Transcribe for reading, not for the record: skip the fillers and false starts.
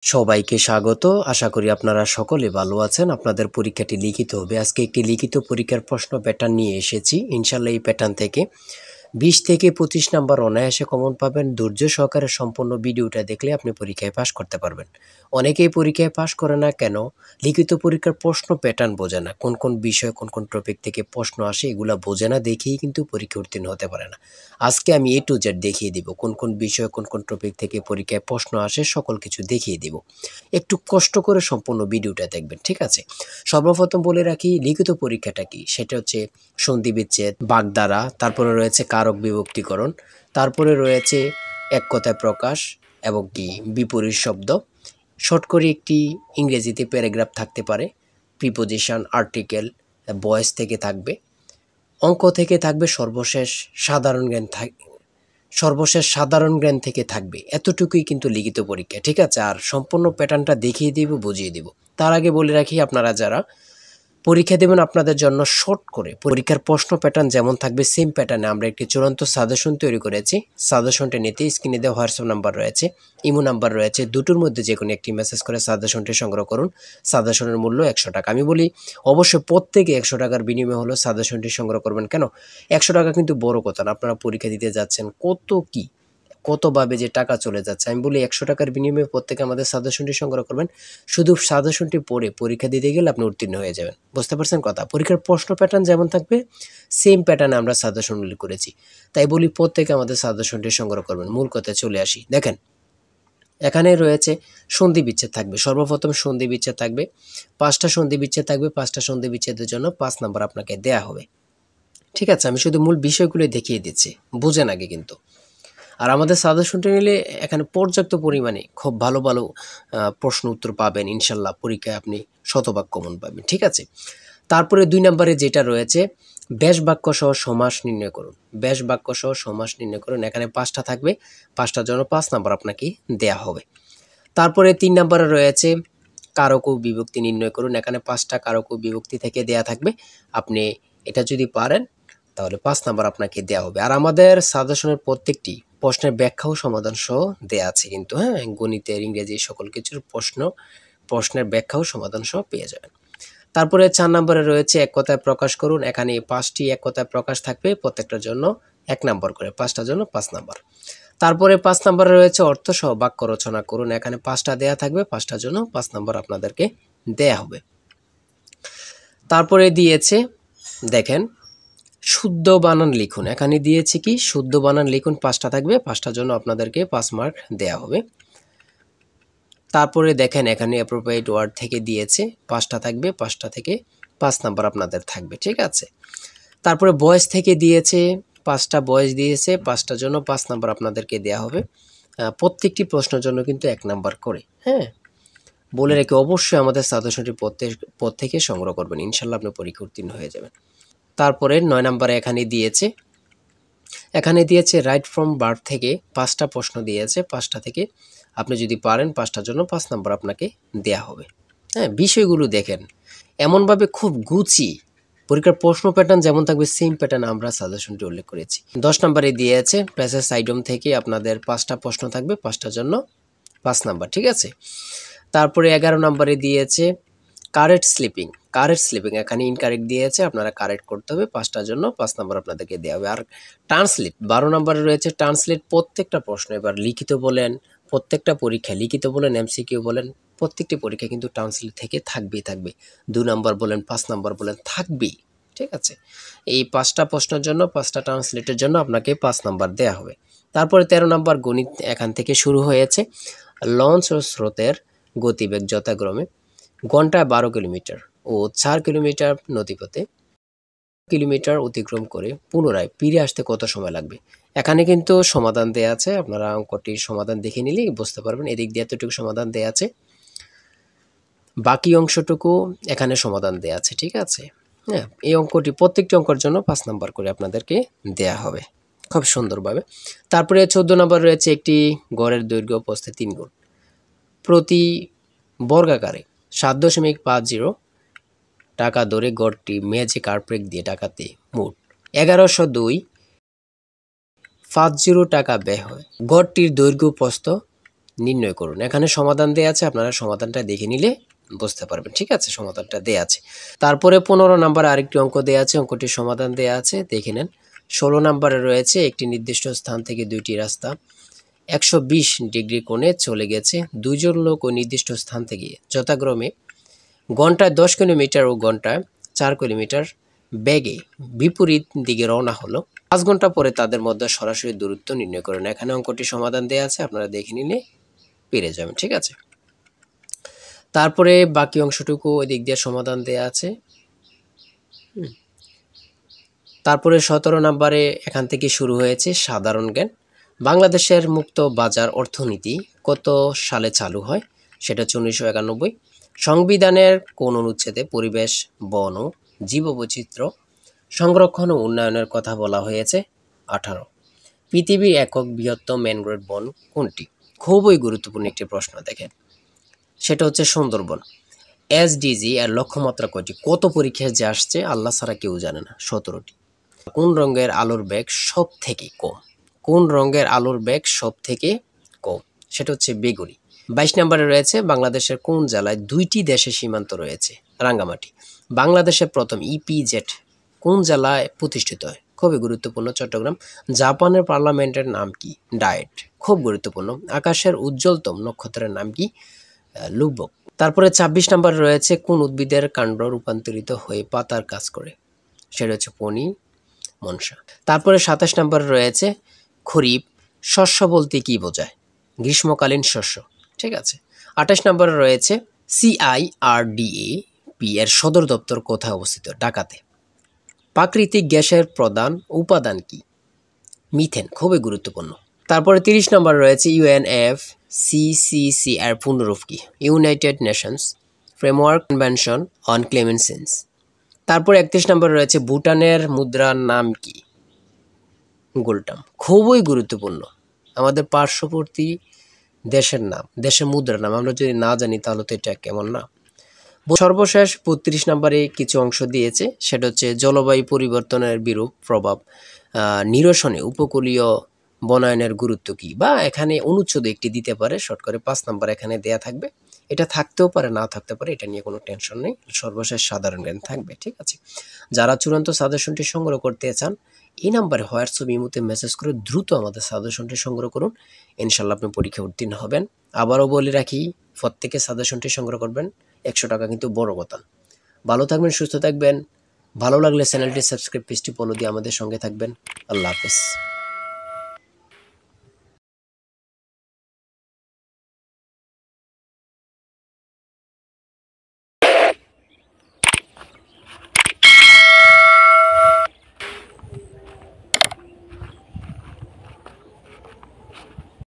সবাইকে স্বাগত। আশা করি আপনারা সকলে ভালো আছেন। আপনাদের পরীক্ষাটি লিখিত হবে। আজকে একটি লিখিত পরীক্ষার প্রশ্ন প্যাটার্ন নিয়ে এসেছি। ইনশাআল্লাহ এই প্যাটার্ন থেকে 20 থেকে 25 নাম্বার অনায়াসে কমন পাবেন। ধৈর্য সহকারে সম্পূর্ণ ভিডিওটা দেখলে আপনি পরীক্ষায় পাস করতে পারবেন। অনেকেই পরীক্ষায় পাস করে না কেন? লিখিত পরীক্ষার প্রশ্ন প্যাটার্ন বোঝে না। কোন কোন বিষয় কোন কোন টপিক থেকে প্রশ্ন আসে এগুলা বোঝে না দেখেই কিন্তু পরীক্ষা উত্তীর্ণ হতে পারে না। আজকে আমি A to Z দেখিয়ে দিব কোন কোন বিষয় কোন কোন টপিক থেকে পরীক্ষায় প্রশ্ন আসে, সকল কিছু দেখিয়ে দিব। একটু কষ্ট করে সম্পূর্ণ ভিডিওটা দেখবেন, ঠিক আছে? সর্বপ্রথম বলে রাখি লিখিত পরীক্ষাটা কি, সেটা হচ্ছে সন্ধি বিচ্ছেদ, বাগধারা, তারপরে রয়েছে কারক বিভক্তিকরণ, তারপরে রয়েছে এক কথায় প্রকাশ এবং কি বিপরীত শব্দ। শর্ট করে একটি ইংরেজিতে প্যারাগ্রাফ থাকতে পারে, প্রিপোজিশন, আর্টিকেল, ভয়েস থেকে থাকবে, অঙ্ক থেকে থাকবে, সর্বশেষ সাধারণ জ্ঞান থেকে থাকবে। এতটুকুই কিন্তু লিখিত পরীক্ষা, ঠিক আছে? আর সম্পূর্ণ প্যাটার্নটা দেখিয়ে দিব, বুঝিয়ে দিব। তার আগে বলে রাখি, আপনারা যারা পরীক্ষা দেবেন আপনাদের জন্য শর্ট করে পরীক্ষার প্রশ্ন প্যাটার্ন যেমন থাকবে সেম প্যাটার্নে আমরা একটি চূড়ান্ত সাজেশন তৈরি করেছি। সাজেশনটা নিতে স্ক্রিনে দেওয়া হোয়াটসঅ্যাপ নাম্বার রয়েছে, ইমো নাম্বার রয়েছে, দুটোর মধ্যে যে কোনো একটি মেসেজ করে সাজেশনটি সংগ্রহ করুন। সাজেশনের মূল্য 100 টাকা। আমি বলি অবশ্যই প্রত্যেকে 100 টাকার বিনিময়ে হলো সাজেশনটি সংগ্রহ করবেন। কেন 100 টাকা কিন্তু বড় কথা না, আপনারা পরীক্ষা দিতে যাচ্ছেন, কতভাবে যে টাকা চলে যাচ্ছে। আমি বলি 100 টাকার বিনিময়ে প্রত্যেকে আমাদের সাজেশনটি সংগ্রহ করবেন। শুধু সাজেশনটি পড়ে পরীক্ষা দিতে গেলে আপনি উত্তীর্ণ হয়ে যাবেন। বুঝতে পারছেন কথা? পরীক্ষার প্রশ্ন প্যাটার্ন যেমন থাকবে সেম প্যাটার্নে আমরা সাজেশন উল্লেখ করেছি। তাই বলি প্রত্যেকে আমাদের সাজেশনটি সংগ্রহ করবেন। মূল কথায় চলে আসি। দেখেন এখানে রয়েছে সন্ধি বিচ্ছেদ থাকবে। সর্বপ্রথম সন্ধি বিচ্ছেদ থাকবে, 5টা সন্ধি বিচ্ছেদ থাকবে। 5টা সন্ধি বিচ্ছেদের জন্য 5 নাম্বার আপনাকে দেয়া হবে, ঠিক আছে? আমি শুধু মূল বিষয়গুলো দেখিয়ে দিচ্ছি, বুঝেন আগে কিন্তু। আর আমাদের সাজেশনটা নিলে এখানে পর্যাপ্ত পরিমাণে খুব ভালো ভালো প্রশ্ন উত্তর পাবেন। ইনশাল্লাহ পরীক্ষায় আপনি শতভাগ কমন পাবেন, ঠিক আছে? তারপরে 2 নম্বরে যেটা রয়েছে ব্যাস বাক্য সহ সমাস নির্ণয় করুন। ব্যাস বাক্য সহ সমাস নির্ণয় করুন। এখানে 5টা থাকবে, 5টার জন্য 5 নাম্বার আপনাকে দেয়া হবে। তারপরে 3 নম্বরে রয়েছে কারক ও বিভক্তি নির্ণয় করুন। এখানে 5টা কারক ও বিভক্তি থেকে দেয়া থাকবে। আপনি এটা যদি পারেন তাহলে 5 নাম্বার আপনাকে দেয়া হবে। আর আমাদের সাজেশনের প্রত্যেকটি প্রশ্নের ব্যাখ্যা ও সমাধান সহ দেয়া আছে কিন্তু, হ্যাঁ? গণিতের, ইংরেজি সকল কিছুর প্রশ্নের ব্যাখ্যা ও সমাধান সহ পেয়ে যাবেন। তারপরে 4 নম্বরে রয়েছে এক কথায় প্রকাশ করুন। এখানে 5টি এক কথায় প্রকাশ থাকবে, প্রত্যেকটার জন্য 1 নাম্বার করে, 5টার জন্য 5 নাম্বার। তারপরে 5 নম্বরে রয়েছে অর্থ সহ বাক্য রচনা করুন। এখানে 5টা দেয়া থাকবে, 5টার জন্য 5 নাম্বার আপনাদেরকে দেয়া হবে। তারপরে দিয়েছে দেখেন শুদ্ধ বানান লিখুন। এখানে দিয়েছে কি শুদ্ধ বানান লিখুন, 5টা থাকবে, 5টার জন্য আপনাদেরকে 5 মার্ক দেয়া হবে। তারপরে দেখেন এখানে অ্যাপ্রোপ্রিয়েট ওয়ার্ড থেকে দিয়েছে, 5টা থাকবে, 5টা থেকে 5 নাম্বার আপনাদের থাকবে, ঠিক আছে? তারপরে ভয়েস থেকে দিয়েছে, 5টা ভয়েস দিয়েছে, 5টার জন্য 5 নাম্বার আপনাদেরকে দেয়া হবে। প্রত্যেকটি প্রশ্নের জন্য কিন্তু 1 নাম্বার করে, হ্যাঁ? বলে রেখে অবশ্যই আমাদের সাজেশনটি পদ থেকে সংগ্রহ করবেন। ইনশাল্লাহ আপনি পরীক্ষা উত্তীর্ণ হয়ে যাবেন। তারপরে 9 নম্বরে এখানে দিয়েছে রাইট ফ্রম বার্থ থেকে 5টা প্রশ্ন দিয়েছে। 5টা থেকে আপনি যদি পারেন 5টার জন্য 5 নাম্বার আপনাকে দেয়া হবে, হ্যাঁ? বিষয়গুলো দেখেন এমনভাবে খুব গুছিয়ে পরীক্ষার প্রশ্ন প্যাটার্ন যেমন থাকবে সেম প্যাটার্ন আমরা সাজেশনটি উল্লেখ করেছি। 10 নম্বরে দিয়েছে প্যাসেজ আইটেম থেকে আপনাদের 5টা প্রশ্ন থাকবে, 5টার জন্য 5 নাম্বার, ঠিক আছে? তারপরে 11 নম্বরে দিয়েছে কারেক্ট স্লিপিং। এখানে ইনকারেক্ট দিয়েছে, আপনারা কারেক্ট করতে হবে। 5টার জন্য 5 নাম্বার আপনাদেরকে দেওয়া হবে। আর ট্রান্সলেট 12 নম্বরে রয়েছে ট্রান্সলেট। প্রত্যেকটা প্রশ্ন এবার লিখিত বলেন, প্রত্যেকটা পরীক্ষা লিখিত বলেন, এমসিকিউ বলেন, প্রত্যেকটি পরীক্ষা কিন্তু ট্রান্সলেট থেকে থাকবেই। 2 নাম্বার বলেন, 5 নাম্বার বলেন, থাকবেই, ঠিক আছে? এই 5টা প্রশ্নের জন্য 5টা ট্রান্সলেটের জন্য আপনাকে 5 নাম্বার দেয়া হবে। তারপরে 13 নাম্বার গণিত এখান থেকে শুরু হয়েছে। লঞ্চ ও স্রোতের গতিবেগ যথাক্রমে ঘন্টায় 12 কিলোমিটার ও 4 কিলোমিটার নদীপথে কিলোমিটার অতিক্রম করে পুনরায় ফিরে আসতে কত সময় লাগবে? এখানে কিন্তু সমাধান দেয়া আছে, আপনারা অঙ্কটির সমাধান দেখে নিলেই বুঝতে পারবেন। এদিক দিয়ে এতটুকু সমাধান দেয়া আছে, বাকি অংশটুকু এখানে সমাধান দেয়া আছে, ঠিক আছে? হ্যাঁ, এই অঙ্কটি প্রত্যেকটি অঙ্কের জন্য 5 নাম্বার করে আপনাদেরকে দেয়া হবে খুব সুন্দরভাবে। তারপরে 14 নম্বর রয়েছে একটি গড়ের দৈর্ঘ্য প্রস্থে 3 গুণ প্রতি বর্গাকারে 7.50 টাকা দরে গড়টি মেঝে কার্পেট দিয়ে টাকাতে মোট 1102.50 টাকা ব্যয় হয়। গড়টির দৈর্ঘ্য প্রস্থ নির্ণয় করুন। এখানে সমাধান দেয়া আছে, আপনারা সমাধানটা দেখে নিলে বুঝতে পারবেন। ঠিক আছে, সমাধানটা দেয়া আছে। তারপরে 15 নম্বরে আরেকটি অঙ্ক দেয়া আছে, অঙ্কটির সমাধান দেয়া আছে, দেখে নেন। 16 নম্বরে রয়েছে একটি নির্দিষ্ট স্থান থেকে দুইটি রাস্তা 120 ডিগ্রি কোণে চলে গেছে। দুইজন লোক ওই নির্দিষ্ট স্থান থেকে যথাক্রমে ঘন্টায় 10 কিলোমিটার ও ঘন্টায় 4 কিলোমিটার বেগে বিপরীত দিকে রওনা হলো। 5 ঘন্টা পরে তাদের মধ্যে সরাসরি দূরত্ব নির্ণয় করুন। এখানে অঙ্কটি সমাধান দেয়া আছে, আপনারা দেখে নিলে পেরে যাবেন। ঠিক আছে, তারপরে বাকি অংশটুকু ওই দিক দিয়ে সমাধান দেয়া আছে। তারপরে 17 নম্বরে এখান থেকে শুরু হয়েছে সাধারণ জ্ঞান। বাংলাদেশের মুক্ত বাজার অর্থনীতি কত সালে চালু হয়? সেটা হচ্ছে 1991। সংবিধানের কোন অনুচ্ছেদে পরিবেশ, বন ও জীববৈচিত্র্য সংরক্ষণ ও উন্নয়নের কথা বলা হয়েছে? 18। পৃথিবীর একক বৃহত্তম ম্যানগ্রোভ বন কোনটি? খুবই গুরুত্বপূর্ণ একটি প্রশ্ন, দেখেন, সেটা হচ্ছে সুন্দরবন। এসডিজি এর লক্ষ্যমাত্রা কয়টি? কত পরীক্ষায় যে আসছে আল্লাহ ছাড়া কেউ জানে না, 17টি। কোন রঙের আলোর বেগ সব থেকে কম? কোন রঙের আলোর বেগ সব থেকে কম? সেটা হচ্ছে বেগুনি। 22 নম্বরে রয়েছে বাংলাদেশের কোন জেলায় 2টি দেশের সীমান্ত রয়েছে? রাঙ্গামাটি। বাংলাদেশের প্রথম ইপিজেড কোন জেলায় প্রতিষ্ঠিত হয়? খুবই গুরুত্বপূর্ণ, চট্টগ্রাম। জাপানের পার্লামেন্টের নাম কি? ডায়েট। খুব গুরুত্বপূর্ণ। আকাশের উজ্জ্বলতম নক্ষত্রের নাম কি? লুব্বক। তারপরে 26 নম্বরে রয়েছে কোন উদ্ভিদের কাণ্ড রূপান্তরিত হয়ে পাতার কাজ করে? সেটা হচ্ছে পনি মনসা। তারপরে 27 নম্বরে রয়েছে খরিফ শস্য বলতে কি বোঝায়? গ্রীষ্মকালীন শস্য। ঠিক আছে। 28 নম্বরে রয়েছে CIRDAP এর সদর দপ্তর কোথায় অবস্থিত? ঢাকাতে। প্রাকৃতিক গ্যাসের প্রধান উপাদান কি? মিথেন। খুবই গুরুত্বপূর্ণ। তারপরে 30 নম্বর রয়েছে UNFCCC এর পূর্ণরূপ কি? United Nations framework convention on climate change. তারপর 31 নম্বর রয়েছে ভুটানের মুদ্রার নাম কি? গোল্টাম। খুবই গুরুত্বপূর্ণ, আমাদের পার্শ্ববর্তী দেশের নাম, দেশের মুদ্রার নাম আমরা যদি না জানি তাহলে তো এটা কেমন না। সর্বশেষ 32 নম্বরে কিছু অংশ দিয়েছে, সেটা হচ্ছে জলবায়ু পরিবর্তনের বিরূপ প্রভাব নিরসনে উপকূলীয় বনায়নের গুরুত্ব কি, বা এখানে অনুচ্ছেদ একটি দিতে পারে, শর্ট করে 5 নম্বর এখানে দেয়া থাকবে। এটা থাকতেও পারে, না থাকতে পারে, এটা নিয়ে কোনো টেনশন নেই। সর্বশেষ সাধারণ জ্ঞান থাকবে। ঠিক আছে, যারা চূড়ান্ত সাজেশনটি সংগ্রহ করতে চান এই নাম্বারে হোয়াটসঅ্যাপ ইমোতে মেসেজ করে দ্রুত আমাদের সাজেশনটি সংগ্রহ করুন, ইনশাল্লাহ আপনি পরীক্ষা উত্তীর্ণ হবেন। আবারও বলে রাখি, প্রত্যেকে সাজেশনটি সংগ্রহ করবেন, 100 টাকা কিন্তু বড় কথা। ভালো থাকবেন, সুস্থ থাকবেন। ভালো লাগলে চ্যানেলটি সাবস্ক্রাইব, পেজটি ফলো দিয়ে আমাদের সঙ্গে থাকবেন। আল্লাহ হাফেজ।